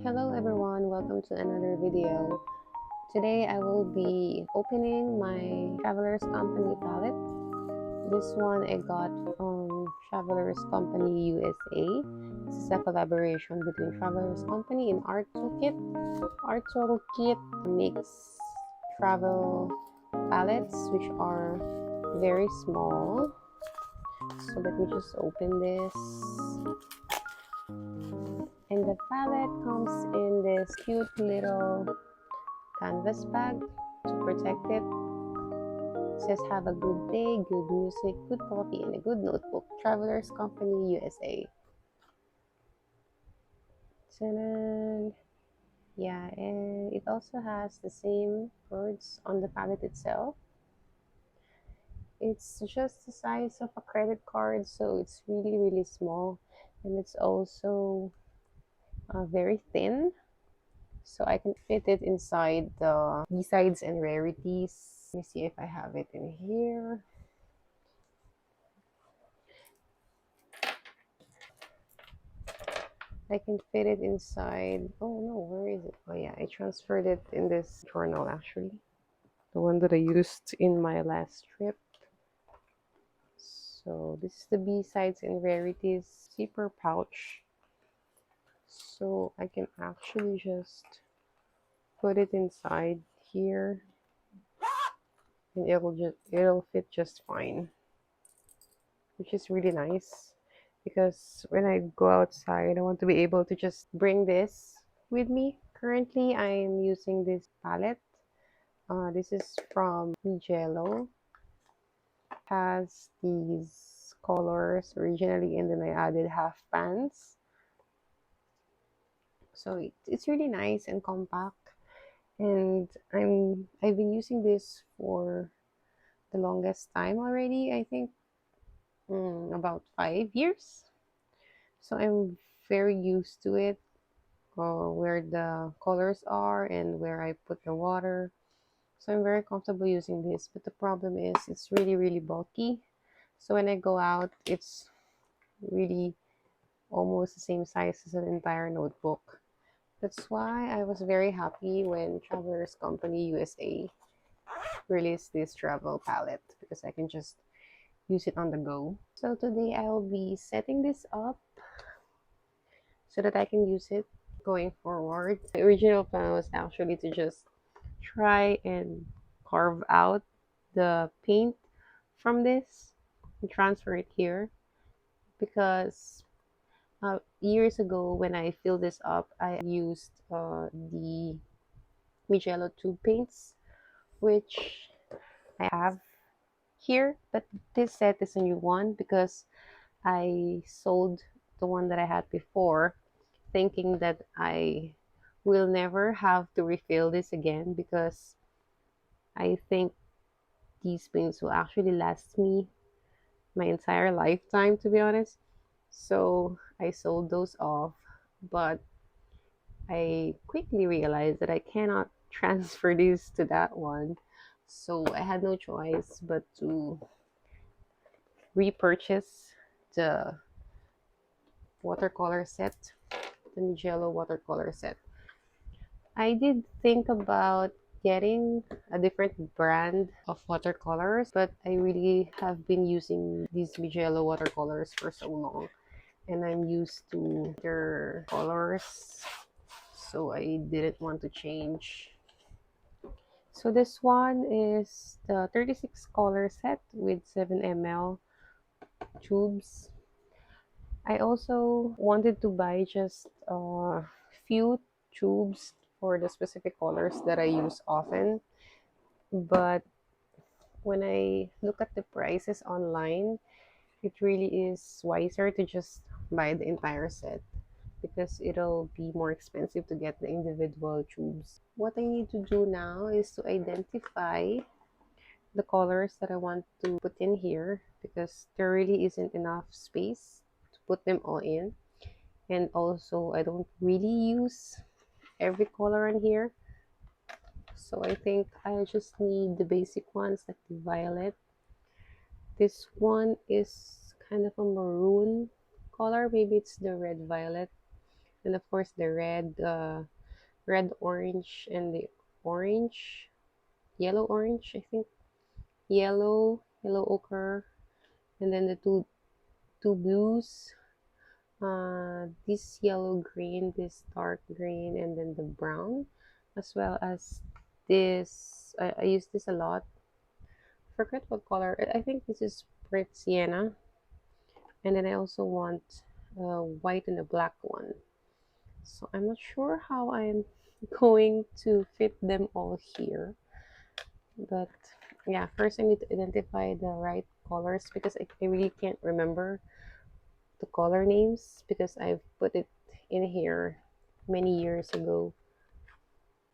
Hello everyone, welcome to another video. Today I will be opening my Travelers Company palette. This one I got from Travelers Company USA. This is a collaboration between Travelers Company and Art Toolkit. Art Toolkit makes travel palettes which are very small. So let me just open this. And the palette comes in this cute little canvas bag to protect it. It says, have a good day, good music, good coffee, and a good notebook. Travelers Company USA. Ta-da! Yeah, and it also has the same words on the palette itself. It's just the size of a credit card, so it's really small, and it's also very thin. So I can fit it inside the B-sides and rarities. Let me see if I have it in here. I can fit it inside. Oh no, where is it? Oh yeah, I transferred it in this journal actually. The one that I used in my last trip. So this is the B-sides and rarities zipper pouch. So I can actually just put it inside here and it'll fit just fine, which is really nice because when I go outside I want to be able to just bring this with me. Currently I'm using this palette. This is from Mijello. Has these colors originally and then I added half pans. So it's really nice and compact, and I've been using this for the longest time already. I think about 5 years. So I'm very used to it, where the colors are and where I put the water. So I'm very comfortable using this, but the problem is it's really bulky. So when I go out, it's really almost the same size as an entire notebook. That's why I was very happy when Travelers Company USA released this travel palette, because I can just use it on the go. So today I'll be setting this up so that I can use it going forward. The original plan was actually to just try and carve out the paint from this and transfer it here, because years ago when I filled this up I used the Mijello tube paints, which I have here, but this set is a new one because I sold the one that I had before, thinking that I will never have to refill this again, because I think these paints will actually last me my entire lifetime, to be honest. So I sold those off, but I quickly realized that I cannot transfer this to that one. So I had no choice but to repurchase the watercolor set, the Mijello watercolor set. I did think about getting a different brand of watercolors, but I really have been using these Mijello watercolors for so long, and I'm used to their colors, so I didn't want to change. So this one is the 36 color set with 7 ml tubes. I also wanted to buy just a few tubes for the specific colors that I use often, but when I look at the prices online, it really is wiser to just buy the entire set, because it'll be more expensive to get the individual tubes. What I need to do now is to identify the colors that I want to put in here, because there really isn't enough space to put them all in. And also I don't really use every color in here, so I think I just need the basic ones, like the violet. This one is kind of a maroon color, maybe it's the red violet. And of course the red orange and the orange, yellow orange, I think. Yellow ochre, and then the two blues. This yellow green, this dark green, and then the brown, as well as this. I use this a lot. Forget what color. I think this is bright sienna, and then I also want white and a black one. So I'm not sure how I'm going to fit them all here, but yeah, first I need to identify the right colors because I really can't remember the color names because I've put it in here many years ago.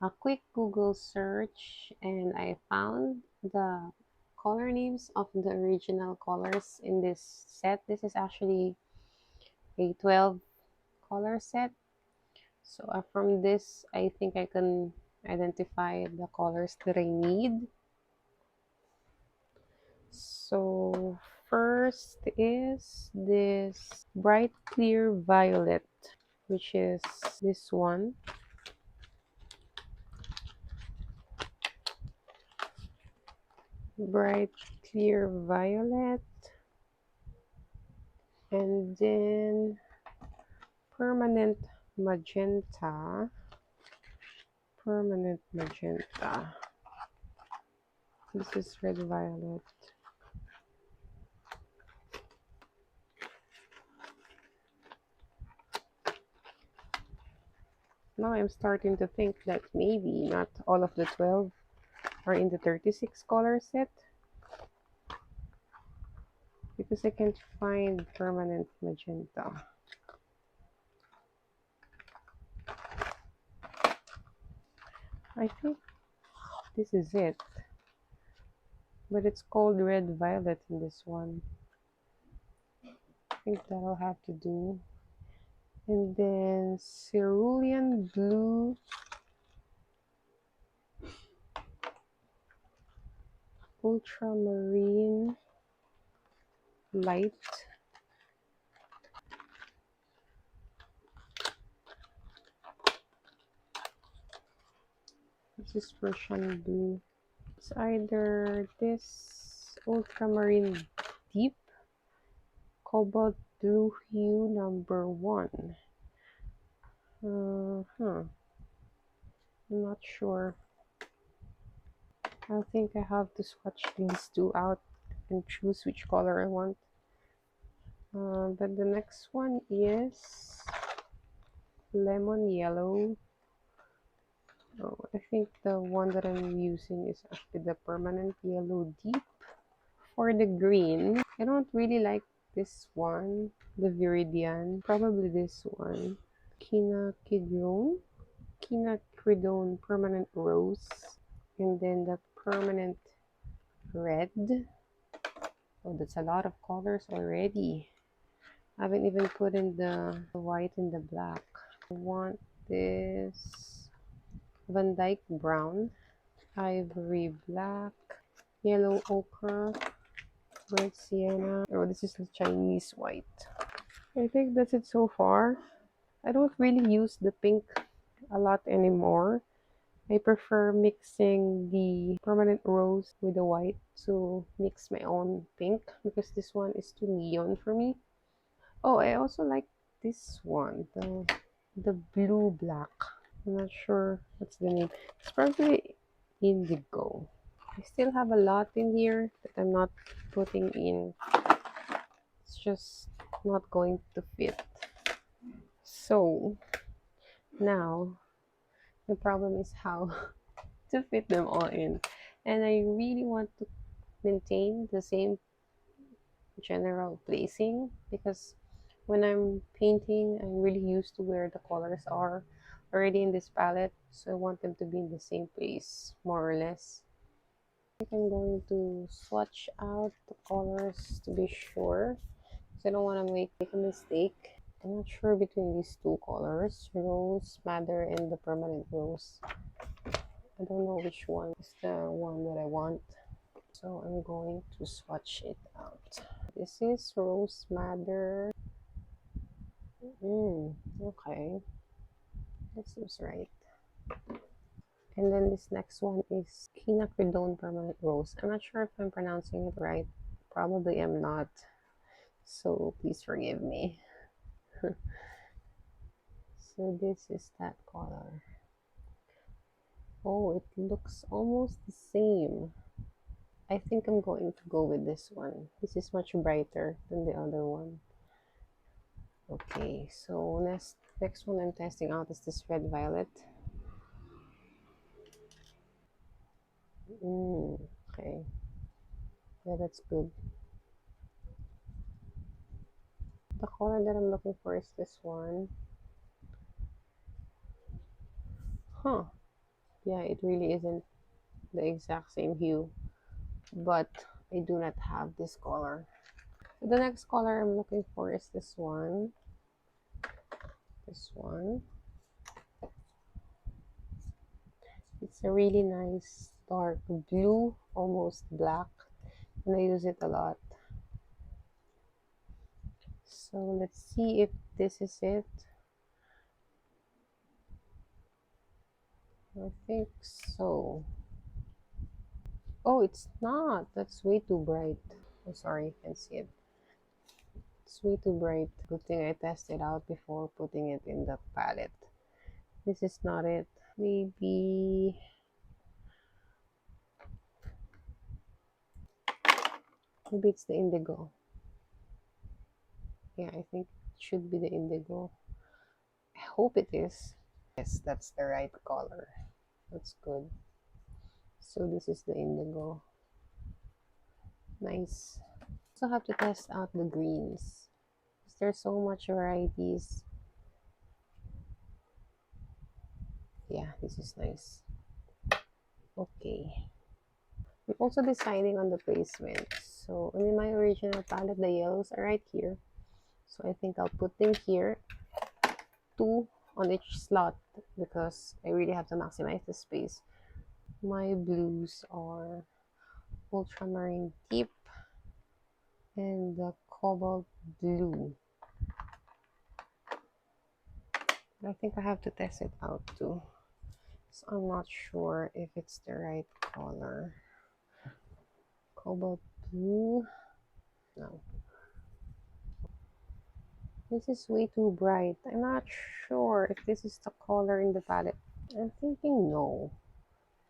A quick Google search and I found the color names of the original colors in this set. This is actually a 12 color set. So from this, I think I can identify the colors that I need. So first is this bright clear violet, which is this one. Bright clear violet, and then permanent magenta. This is red violet. Now I'm starting to think that maybe not all of the 12 are in the 36 color set because I can't find permanent magenta. I think this is it, but it's called red violet in this one. I think that'll have to do. And then cerulean blue, ultramarine light, this is Persian blue. It's either this ultramarine deep, cobalt blue hue number 1. I'm not sure. I think I have to swatch these two out and choose which color I want. But the next one is lemon yellow. Oh, I think the one that I'm using is actually the permanent yellow deep. For the green, I don't really like this one, the Viridian. Probably this one, quinacridone permanent rose, and then the permanent red. Oh, that's a lot of colors already. I haven't even put in the white and the black. I want this Van Dyke brown, ivory black, yellow ochre, red sienna. Oh, this is the Chinese white. I think that's it so far. I don't really use the pink a lot anymore. I prefer mixing the permanent rose with the white to mix my own pink because this one is too neon for me. Oh, I also like this one, the blue black. I'm not sure what's the name. It's probably indigo. I still have a lot in here that I'm not putting in. It's just not going to fit. So now the problem is how to fit them all in. And I really want to maintain the same general placing because when I'm painting, I'm really used to where the colors are already in this palette. So I want them to be in the same place, more or less. I think I'm going to swatch out the colors to be sure. So I don't want to make a mistake. I'm not sure between these two colors, rose madder and the permanent rose. I don't know which one is the one that I want. So I'm going to swatch it out. This is rose madder. Okay. That seems right. And then this next one is Quinacridone Permanent Rose. I'm not sure if I'm pronouncing it right. Probably I'm not. So please forgive me. So this is that color. Oh, it looks almost the same. I think I'm going to go with this one. This is much brighter than the other one. Okay, so next one I'm testing out is this red violet. Okay. Yeah, that's good. The color that I'm looking for is this one. Huh. Yeah, it really isn't the exact same hue, but I do not have this color. So the next color I'm looking for is this one. This one. It's a really nice dark blue, almost black, and I use it a lot. So let's see if this is it. I think so. Oh, it's not. That's way too bright. I'm sorry, you can't see it. It's way too bright. Good thing I tested out before putting it in the palette. This is not it. Maybe it's the indigo. Yeah, I think it should be the indigo. I hope it is. Yes, that's the right color. That's good. So this is the indigo. Nice. So have to test out the greens. There's so much varieties. Yeah, this is nice. Okay. I'm also deciding on the placement. So in my original palette, the yellows are right here. So I think I'll put them here, 2 on each slot, because I really have to maximize the space. My blues are ultramarine deep and the cobalt blue. I think I have to test it out too. So I'm not sure if it's the right color. Cobalt blue. No. This is way too bright. I'm not sure if this is the color in the palette. I'm thinking no.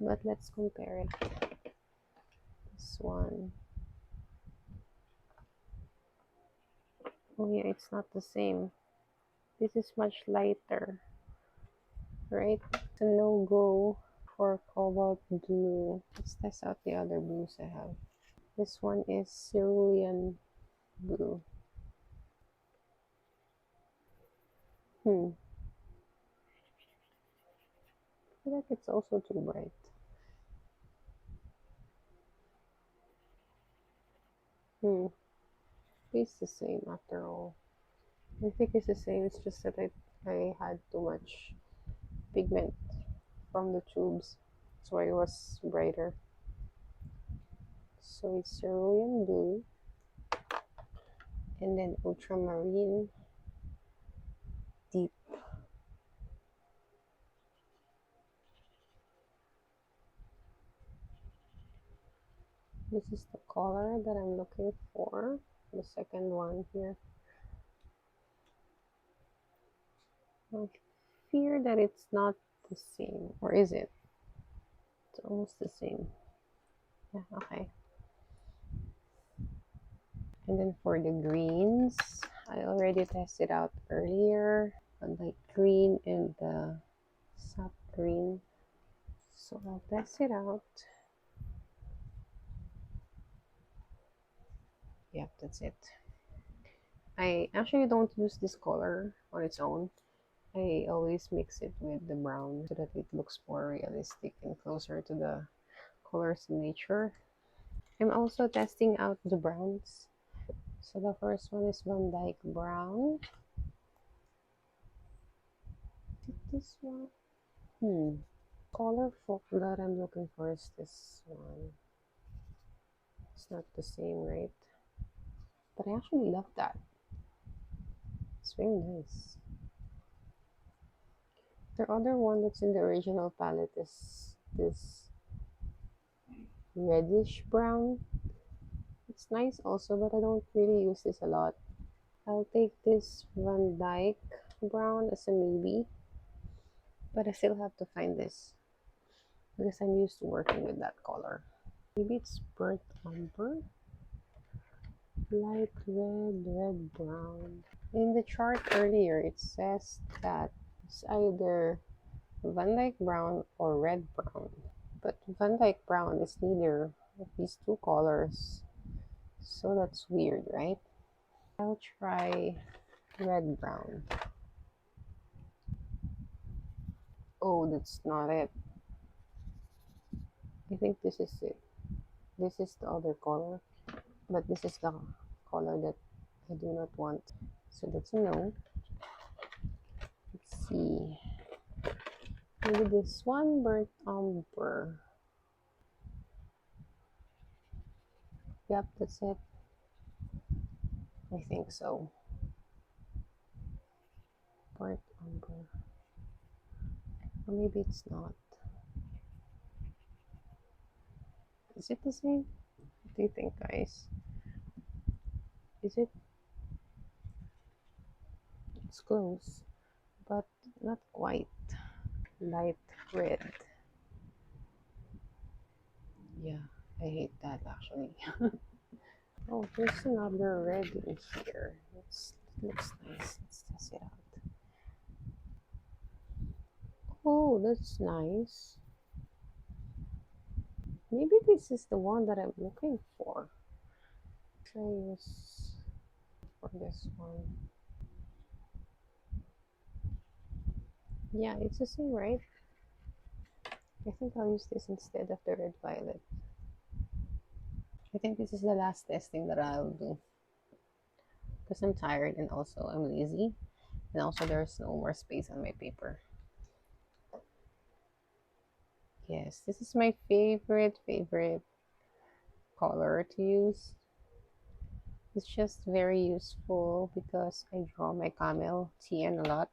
But let's compare it. This one. Oh yeah, it's not the same. This is much lighter. Right? It's a no-go for cobalt blue. Let's test out the other blues I have. This one is cerulean blue. I feel like it's also too bright. It's the same after all. I think it's the same. It's just that I had too much pigment from the tubes. That's why it was brighter. So it's cerulean blue and then ultramarine deep. This is the color that I'm looking for. The second one here. I fear that it's not the same. Or is it? It's almost the same. Yeah, okay. And then for the greens, I already tested out earlier. A light green and the sap green. So I'll test it out. Yep, that's it. I actually don't use this color on its own. I always mix it with the brown so that it looks more realistic and closer to the colors in nature. I'm also testing out the browns. So the first one is Van Dyke Brown. This one? Color folk that I'm looking for is this one. It's not the same, right? But I actually love that. It's very nice. The other one that's in the original palette is this reddish brown. It's nice also, but I don't really use this a lot. I'll take this Van Dyke brown as a maybe, but I still have to find this because I'm used to working with that color. Maybe it's burnt umber, light red, red brown. In the chart earlier, it says that it's either Van Dyke brown or red brown, but Van Dyke brown is neither of these two colors, so that's weird, right? I'll try red brown. Oh, that's not it. I think this is it. This is the other color, but this is the color that I do not want. So that's a no. Let's see. Maybe this one, burnt umber. Yep, that's it. I think so. Burnt umber. Or maybe it's not. Is it the same? What do you think, guys? Is it? It's close, but not quite. Light red. Yeah, I hate that actually. Oh, there's another red in here. It looks nice. Let's test it out. Oh, that's nice. Maybe this is the one that I'm looking for. Try use for this one. Yeah, it's the same, right? I think I'll use this instead of the red violet. I think this is the last testing that I'll do because I'm tired and also I'm lazy, and also there's no more space on my paper. Yes, this is my favorite color to use. It's just very useful because I draw my camel TN a lot.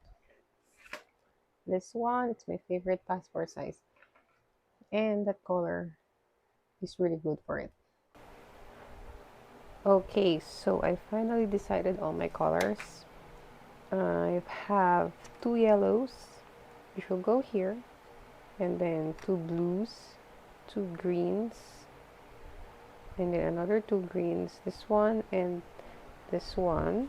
This one, it's my favorite passport size, and that color is really good for it. Okay, so I finally decided on my colors. I have 2 yellows, which will go here, and then 2 blues, 2 greens, and then another 2 greens, this one and this one,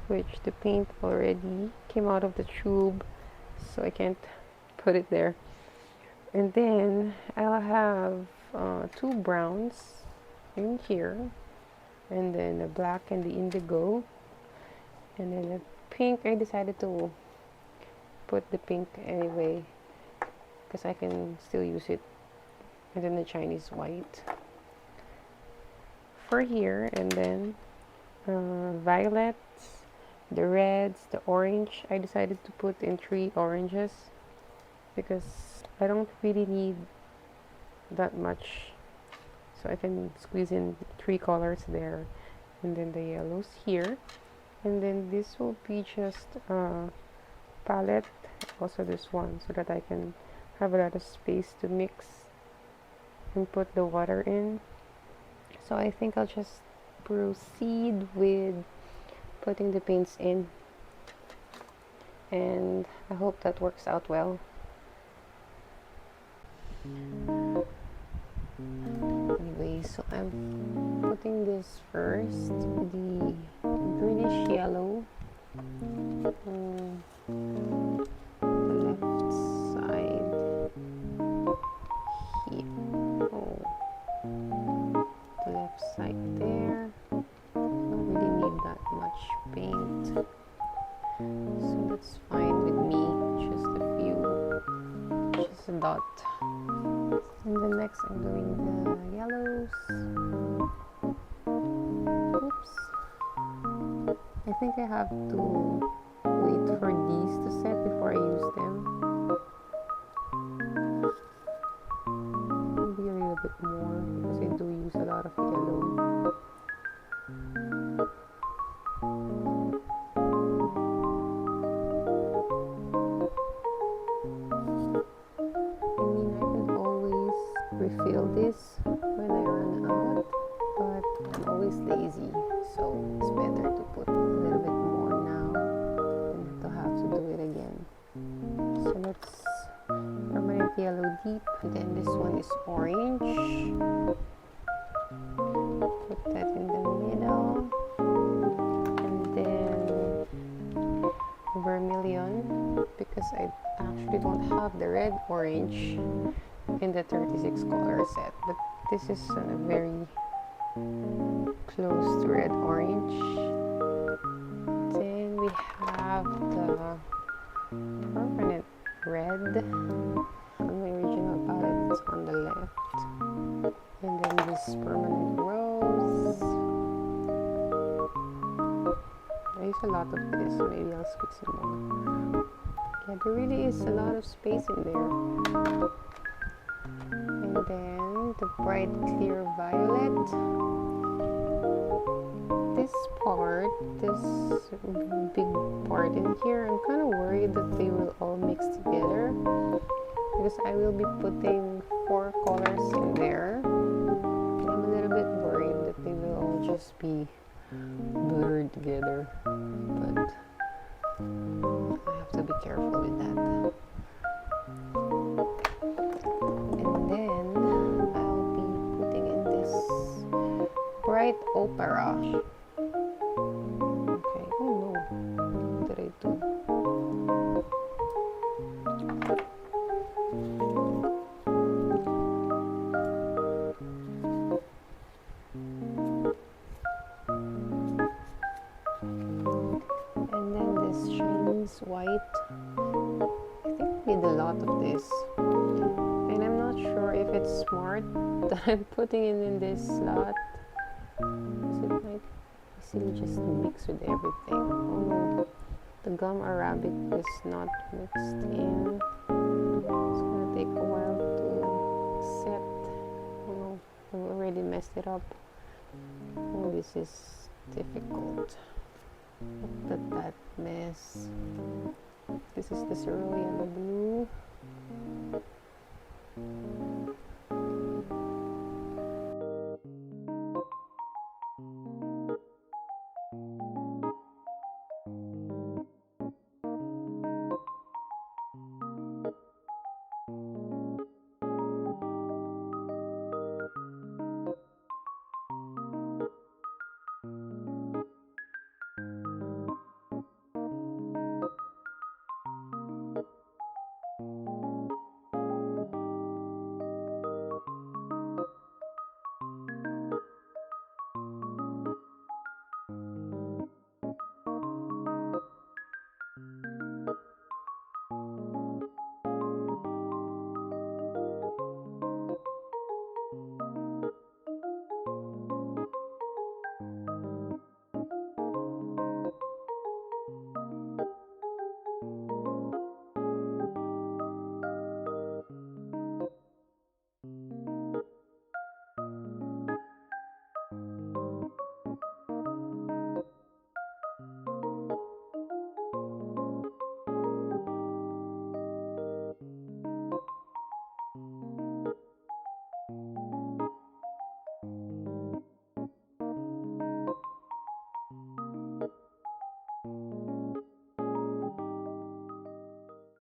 which the paint already came out of the tube, so I can't put it there. And then I'll have 2 browns in here, and then the black and the indigo, and then the pink. I decided to put the pink anyway because I can still use it, and then the Chinese white for here, and then violets, the reds, the orange. I decided to put in 3 oranges because I don't really need that much, so I can squeeze in 3 colors there, and then the yellows here, and then this will be just a palette, also this one, so that I can have a lot of space to mix and put the water in. So I think I'll just proceed with putting the paints in, and I hope that works out well. Anyway, so I'm putting this first, the greenish yellow, the left side here. Oh, the left side there. Don't really need that much paint, so that's fine with me. Just a few, just a dot. And then next I'm doing the yellows. Oops. I think I have to wait for these to set before I use them. Maybe a little bit more because I do use a lot of yellow. vermilion because I actually don't have the red orange in the 36 color set, but this is very close to red orange. Then we have the permanent red on my original palette. It's on the left, and then this permanent rose. I use a lot of this, maybe I'll squeeze some more. Yeah, there really is a lot of space in there. And then the bright clear violet. This part, this big part in here, I'm kind of worried that they will all mix together because I will be putting 4 colors in there. I'm a little bit worried that they will all just be blurred together, but I have to be careful with that. And then I'll be putting in this bright opera. Okay, oh no, what did I do? And then this Chinese white. I think I need a lot of this. And I'm not sure if it's smart that I'm putting it in this slot. Because it might easily just mix with everything. Oh no, the gum arabic is not mixed in. It's gonna take a while to set. Oh no, I've already messed it up. Oh, this is difficult. Look at that mess. This is the cerulean blue.